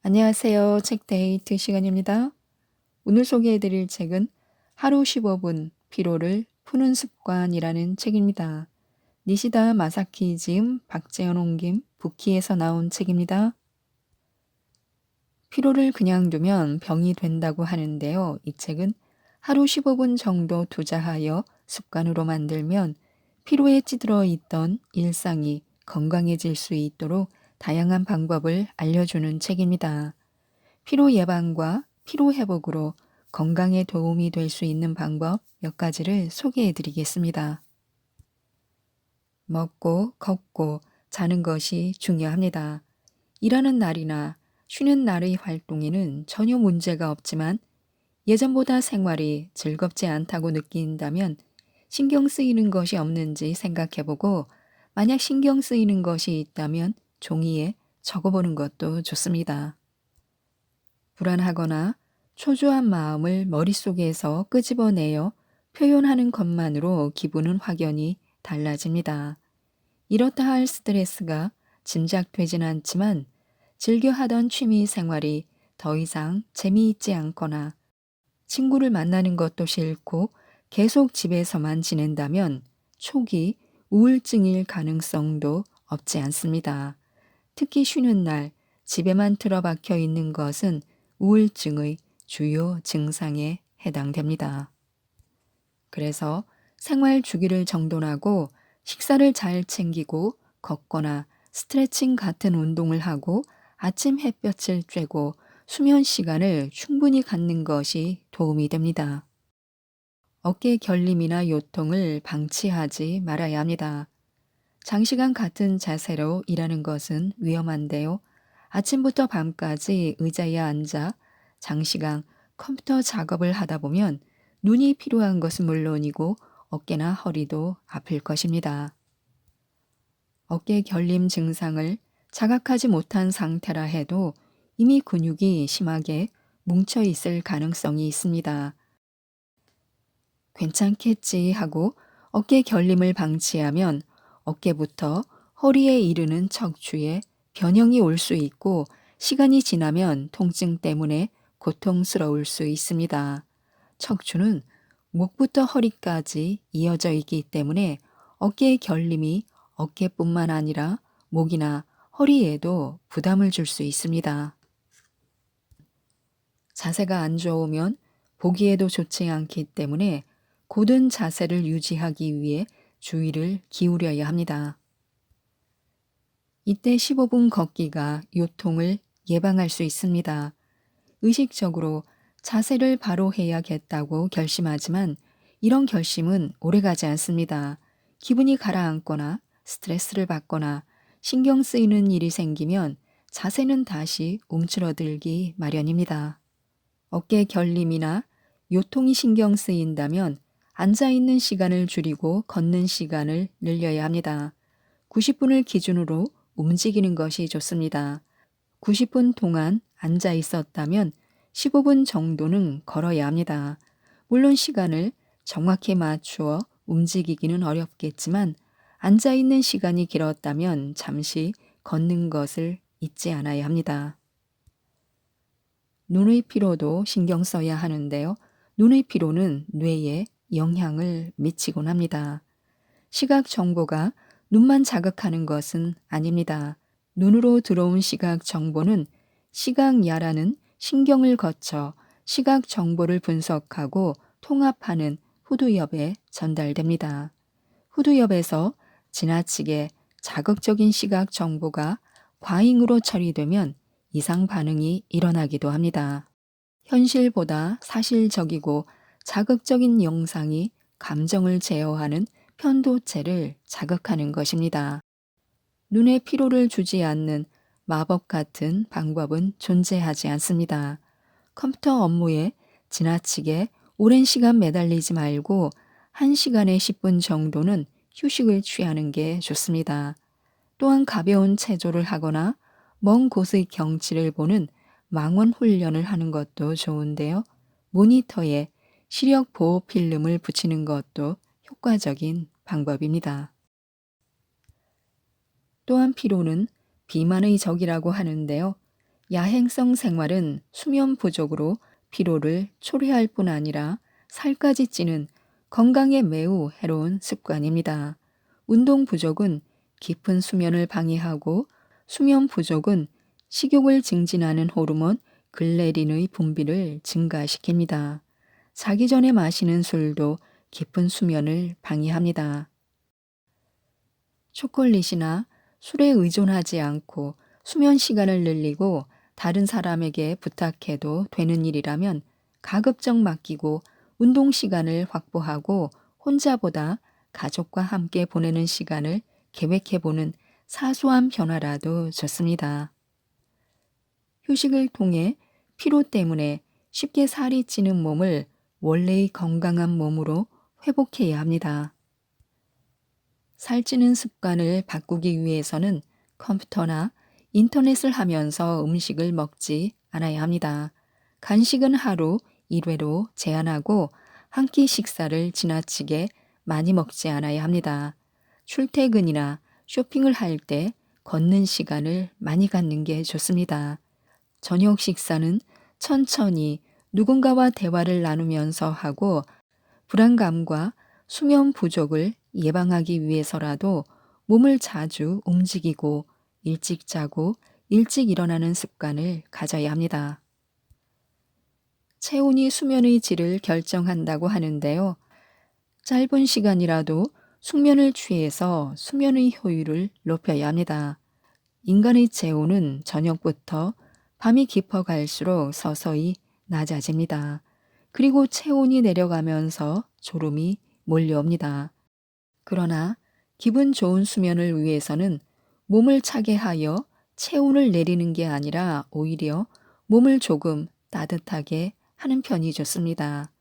안녕하세요. 책데이트 시간입니다. 오늘 소개해드릴 책은 하루 15분 피로를 푸는 습관이라는 책입니다. 니시다 마사키 지음, 박재현 옮김, 부키에서 나온 책입니다. 피로를 그냥 두면 병이 된다고 하는데요. 이 책은 하루 15분 정도 투자하여 습관으로 만들면 피로에 찌들어 있던 일상이 건강해질 수 있도록 다양한 방법을 알려주는 책입니다. 피로 예방과 피로 회복으로 건강에 도움이 될 수 있는 방법 몇 가지를 소개해 드리겠습니다. 먹고, 걷고, 자는 것이 중요합니다. 일하는 날이나 쉬는 날의 활동에는 전혀 문제가 없지만 예전보다 생활이 즐겁지 않다고 느낀다면 신경 쓰이는 것이 없는지 생각해 보고 만약 신경 쓰이는 것이 있다면 종이에 적어보는 것도 좋습니다. 불안하거나 초조한 마음을 머릿속에서 끄집어내어 표현하는 것만으로 기분은 확연히 달라집니다. 이렇다 할 스트레스가 짐작되진 않지만 즐겨 하던 취미 생활이 더 이상 재미있지 않거나 친구를 만나는 것도 싫고 계속 집에서만 지낸다면 초기 우울증일 가능성도 없지 않습니다. 특히 쉬는 날 집에만 틀어박혀 있는 것은 우울증의 주요 증상에 해당됩니다. 그래서 생활 주기를 정돈하고 식사를 잘 챙기고 걷거나 스트레칭 같은 운동을 하고 아침 햇볕을 쬐고 수면 시간을 충분히 갖는 것이 도움이 됩니다. 어깨 결림이나 요통을 방치하지 말아야 합니다. 장시간 같은 자세로 일하는 것은 위험한데요. 아침부터 밤까지 의자에 앉아 장시간 컴퓨터 작업을 하다 보면 눈이 피로한 것은 물론이고 어깨나 허리도 아플 것입니다. 어깨 결림 증상을 자각하지 못한 상태라 해도 이미 근육이 심하게 뭉쳐 있을 가능성이 있습니다. 괜찮겠지 하고 어깨 결림을 방치하면 어깨부터 허리에 이르는 척추에 변형이 올 수 있고 시간이 지나면 통증 때문에 고통스러울 수 있습니다. 척추는 목부터 허리까지 이어져 있기 때문에 어깨의 결림이 어깨뿐만 아니라 목이나 허리에도 부담을 줄 수 있습니다. 자세가 안 좋으면 보기에도 좋지 않기 때문에 고든 자세를 유지하기 위해 주의를 기울여야 합니다. 이때 15분 걷기가 요통을 예방할 수 있습니다. 의식적으로 자세를 바로 해야겠다고 결심하지만 이런 결심은 오래가지 않습니다. 기분이 가라앉거나 스트레스를 받거나 신경 쓰이는 일이 생기면 자세는 다시 움츠러들기 마련입니다. 어깨 결림이나 요통이 신경 쓰인다면 앉아있는 시간을 줄이고 걷는 시간을 늘려야 합니다. 90분을 기준으로 움직이는 것이 좋습니다. 90분 동안 앉아 있었다면 15분 정도는 걸어야 합니다. 물론 시간을 정확히 맞추어 움직이기는 어렵겠지만 앉아 있는 시간이 길었다면 잠시 걷는 것을 잊지 않아야 합니다. 눈의 피로도 신경 써야 하는데요. 눈의 피로는 뇌에 영향을 미치곤 합니다. 시각 정보가 눈만 자극하는 것은 아닙니다. 눈으로 들어온 시각 정보는 시각야라는 신경을 거쳐 시각 정보를 분석하고 통합하는 후두엽에 전달됩니다. 후두엽에서 지나치게 자극적인 시각 정보가 과잉으로 처리되면 이상 반응이 일어나기도 합니다. 현실보다 사실적이고 자극적인 영상이 감정을 제어하는 편도체를 자극하는 것입니다. 눈에 피로를 주지 않는 마법 같은 방법은 존재하지 않습니다. 컴퓨터 업무에 지나치게 오랜 시간 매달리지 말고 1시간에 10분 정도는 휴식을 취하는 게 좋습니다. 또한 가벼운 체조를 하거나 먼 곳의 경치를 보는 망원 훈련을 하는 것도 좋은데요. 모니터에 시력 보호 필름을 붙이는 것도 효과적인 방법입니다. 또한 피로는 비만의 적이라고 하는데요. 야행성 생활은 수면 부족으로 피로를 초래할 뿐 아니라 살까지 찌는 건강에 매우 해로운 습관입니다. 운동 부족은 깊은 수면을 방해하고 수면 부족은 식욕을 증진하는 호르몬 글레린의 분비를 증가시킵니다. 자기 전에 마시는 술도 깊은 수면을 방해합니다. 초콜릿이나 술에 의존하지 않고 수면 시간을 늘리고 다른 사람에게 부탁해도 되는 일이라면 가급적 맡기고 운동 시간을 확보하고 혼자보다 가족과 함께 보내는 시간을 계획해 보는 사소한 변화라도 좋습니다. 휴식을 통해 피로 때문에 쉽게 살이 찌는 몸을 원래의 건강한 몸으로 회복해야 합니다. 살찌는 습관을 바꾸기 위해서는 컴퓨터나 인터넷을 하면서 음식을 먹지 않아야 합니다. 간식은 하루 1회로 제한하고 한 끼 식사를 지나치게 많이 먹지 않아야 합니다. 출퇴근이나 쇼핑을 할 때 걷는 시간을 많이 갖는 게 좋습니다. 저녁 식사는 천천히 누군가와 대화를 나누면서 하고 불안감과 수면 부족을 예방하기 위해서라도 몸을 자주 움직이고 일찍 자고 일찍 일어나는 습관을 가져야 합니다. 체온이 수면의 질을 결정한다고 하는데요. 짧은 시간이라도 숙면을 취해서 수면의 효율을 높여야 합니다. 인간의 체온은 저녁부터 밤이 깊어갈수록 서서히 낮아집니다. 그리고 체온이 내려가면서 졸음이 몰려옵니다. 그러나 기분 좋은 수면을 위해서는 몸을 차게 하여 체온을 내리는 게 아니라 오히려 몸을 조금 따뜻하게 하는 편이 좋습니다.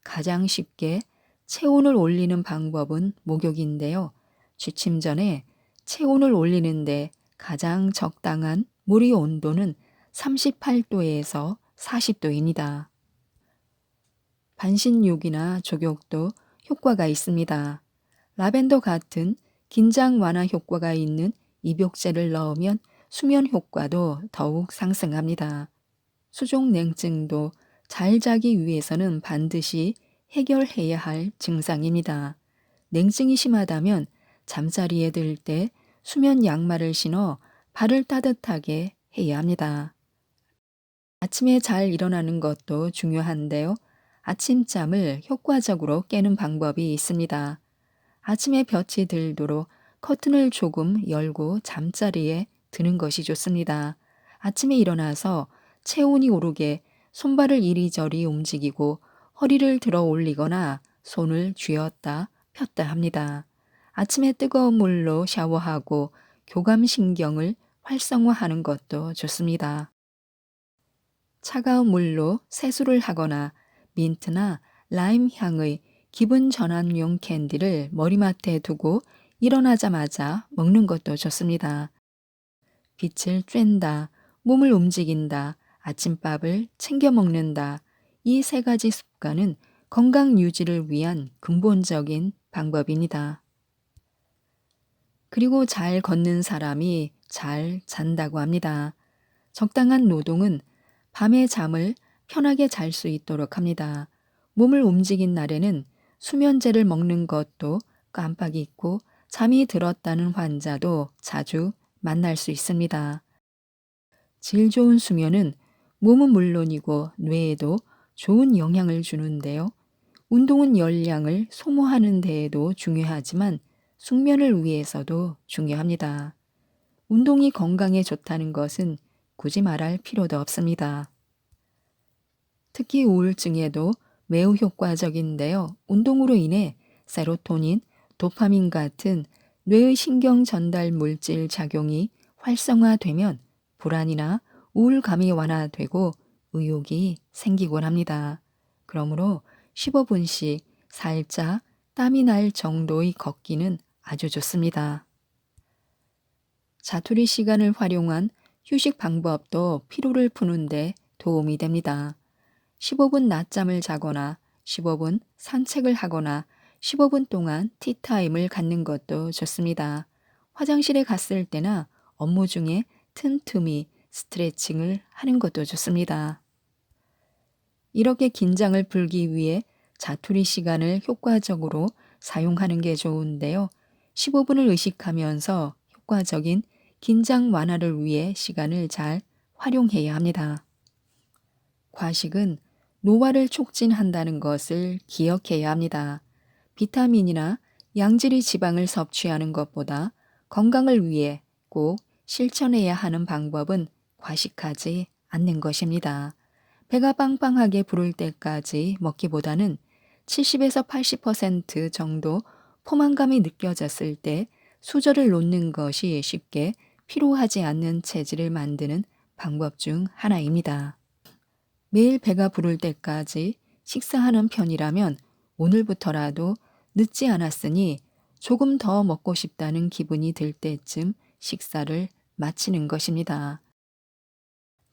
가장 쉽게 체온을 올리는 방법은 목욕인데요. 취침 전에 체온을 올리는데 가장 적당한 물의 온도는 38도에서 40도입니다. 반신욕이나 족욕도 효과가 있습니다. 라벤더 같은 긴장 완화 효과가 있는 입욕제를 넣으면 수면 효과도 더욱 상승합니다. 수족 냉증도 잘 자기 위해서는 반드시 해결해야 할 증상입니다. 냉증이 심하다면 잠자리에 들 때 수면 양말을 신어 발을 따뜻하게 해야 합니다. 아침에 잘 일어나는 것도 중요한데요. 아침잠을 효과적으로 깨는 방법이 있습니다. 아침에 볕이 들도록 커튼을 조금 열고 잠자리에 드는 것이 좋습니다. 아침에 일어나서 체온이 오르게 손발을 이리저리 움직이고 허리를 들어 올리거나 손을 쥐었다 폈다 합니다. 아침에 뜨거운 물로 샤워하고 교감신경을 활성화하는 것도 좋습니다. 차가운 물로 세수를 하거나 민트나 라임 향의 기분 전환용 캔디를 머리맡에 두고 일어나자마자 먹는 것도 좋습니다. 빛을 쬐다, 몸을 움직인다, 아침밥을 챙겨 먹는다. 이 세 가지 습관은 건강 유지를 위한 근본적인 방법입니다. 그리고 잘 걷는 사람이 잘 잔다고 합니다. 적당한 노동은 밤에 잠을 편하게 잘 수 있도록 합니다. 몸을 움직인 날에는 수면제를 먹는 것도 깜빡 잊고 잠이 들었다는 환자도 자주 만날 수 있습니다. 질 좋은 수면은 몸은 물론이고 뇌에도 좋은 영향을 주는데요. 운동은 열량을 소모하는 데에도 중요하지만 숙면을 위해서도 중요합니다. 운동이 건강에 좋다는 것은 굳이 말할 필요도 없습니다. 특히 우울증에도 매우 효과적인데요. 운동으로 인해 세로토닌, 도파민 같은 뇌의 신경 전달 물질 작용이 활성화되면 불안이나 우울감이 완화되고 의욕이 생기곤 합니다. 그러므로 15분씩 살짝 땀이 날 정도의 걷기는 아주 좋습니다. 자투리 시간을 활용한 휴식 방법도 피로를 푸는데 도움이 됩니다. 15분 낮잠을 자거나 15분 산책을 하거나 15분 동안 티타임을 갖는 것도 좋습니다. 화장실에 갔을 때나 업무 중에 틈틈이 스트레칭을 하는 것도 좋습니다. 이렇게 긴장을 풀기 위해 자투리 시간을 효과적으로 사용하는 게 좋은데요. 15분을 의식하면서 효과적인 긴장 완화를 위해 시간을 잘 활용해야 합니다. 과식은 노화를 촉진한다는 것을 기억해야 합니다. 비타민이나 양질의 지방을 섭취하는 것보다 건강을 위해 꼭 실천해야 하는 방법은 과식하지 않는 것입니다. 배가 빵빵하게 부를 때까지 먹기보다는 70에서 80% 정도 포만감이 느껴졌을 때 수저를 놓는 것이 쉽게 피로하지 않는 체질을 만드는 방법 중 하나입니다. 매일 배가 부를 때까지 식사하는 편이라면 오늘부터라도 늦지 않았으니 조금 더 먹고 싶다는 기분이 들 때쯤 식사를 마치는 것입니다.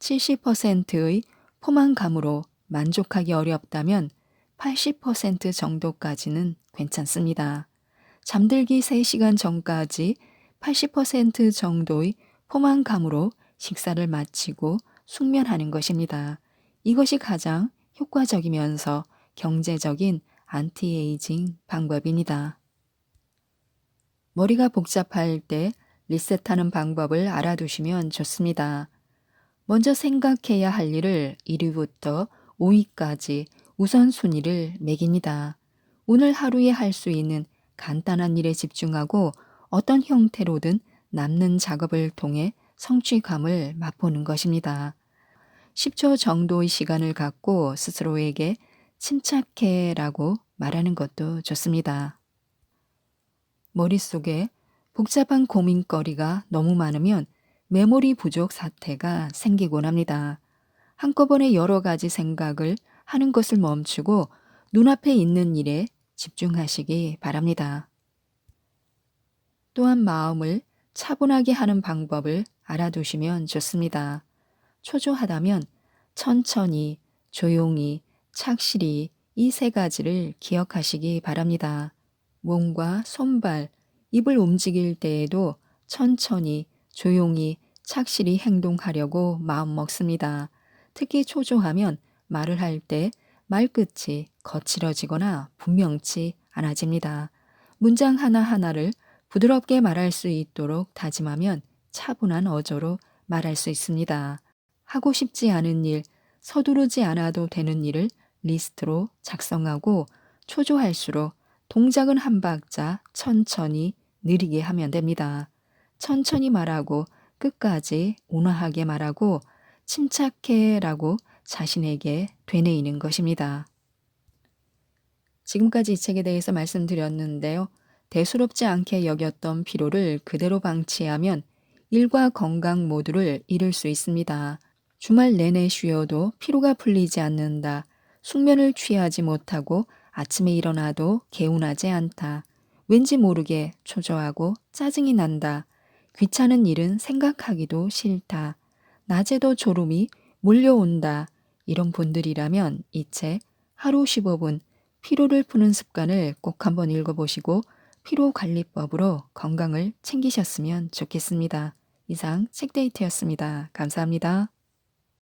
70%의 포만감으로 만족하기 어렵다면 80% 정도까지는 괜찮습니다. 잠들기 3시간 전까지 80% 정도의 포만감으로 식사를 마치고 숙면하는 것입니다. 이것이 가장 효과적이면서 경제적인 안티에이징 방법입니다. 머리가 복잡할 때 리셋하는 방법을 알아두시면 좋습니다. 먼저 생각해야 할 일을 1위부터 5위까지 우선순위를 매깁니다. 오늘 하루에 할 수 있는 간단한 일에 집중하고 어떤 형태로든 남는 작업을 통해 성취감을 맛보는 것입니다. 10초 정도의 시간을 갖고 스스로에게 침착해라고 말하는 것도 좋습니다. 머릿속에 복잡한 고민거리가 너무 많으면 메모리 부족 사태가 생기곤 합니다. 한꺼번에 여러 가지 생각을 하는 것을 멈추고 눈앞에 있는 일에 집중하시기 바랍니다. 또한 마음을 차분하게 하는 방법을 알아두시면 좋습니다. 초조하다면 천천히, 조용히, 착실히 이 3가지를 기억하시기 바랍니다. 몸과 손발, 입을 움직일 때에도 천천히, 조용히, 착실히 행동하려고 마음먹습니다. 특히 초조하면 말을 할 때 말끝이 거칠어지거나 분명치 않아집니다. 문장 하나하나를 부드럽게 말할 수 있도록 다짐하면 차분한 어조로 말할 수 있습니다. 하고 싶지 않은 일, 서두르지 않아도 되는 일을 리스트로 작성하고 초조할수록 동작은 한 박자 천천히 느리게 하면 됩니다. 천천히 말하고 끝까지 온화하게 말하고 침착해라고 자신에게 되뇌이는 것입니다. 지금까지 이 책에 대해서 말씀드렸는데요. 대수롭지 않게 여겼던 피로를 그대로 방치하면 일과 건강 모두를 잃을 수 있습니다. 주말 내내 쉬어도 피로가 풀리지 않는다. 숙면을 취하지 못하고 아침에 일어나도 개운하지 않다. 왠지 모르게 초조하고 짜증이 난다. 귀찮은 일은 생각하기도 싫다. 낮에도 졸음이 몰려온다. 이런 분들이라면 이 책 하루 15분 피로를 푸는 습관을 꼭 한번 읽어보시고 피로관리법으로 건강을 챙기셨으면 좋겠습니다. 이상 책데이트였습니다. 감사합니다.